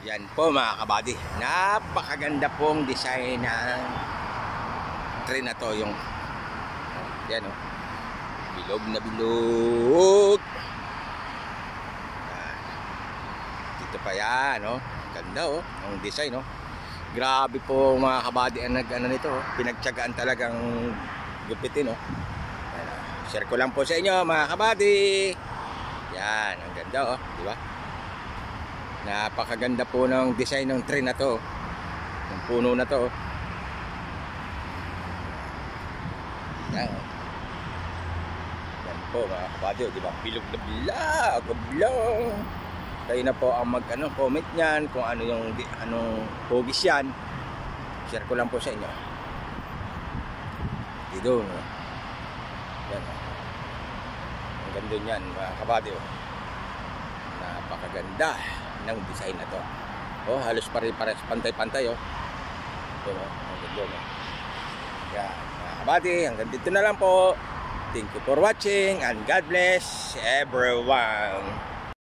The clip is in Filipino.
Yan po mga kabady. Napakaganda pong design ng train na to. Yung yan o. Bilog na bilog. Yan. Dito pa yan o. Ganda o. Ang design o. Grabe po mga kabady ang nag-ano nito o. Pinagtyagaan talagang gupitin o. Yan, o. Share ko lang po sa inyo mga kabady. Yan. Ang ganda o. Diba? Napakaganda po ng design ng train na to. Yung puno na to. Yan. Yan po mga kabady, di ba? Bilog na bilog. Kayo na po ang comment niyan kung ano yung anong hugis yan. Share ko lang po sa inyo. Dito, no? Yan. Ang ganda niyan mga kabady. Napakaganda ng design na to. Oh, halos pare-pares pantay-pantay oh. Ito no, ang ganda no. Yan, mga kabady, hanggang dito na lang po. Thank you for watching and God bless everyone.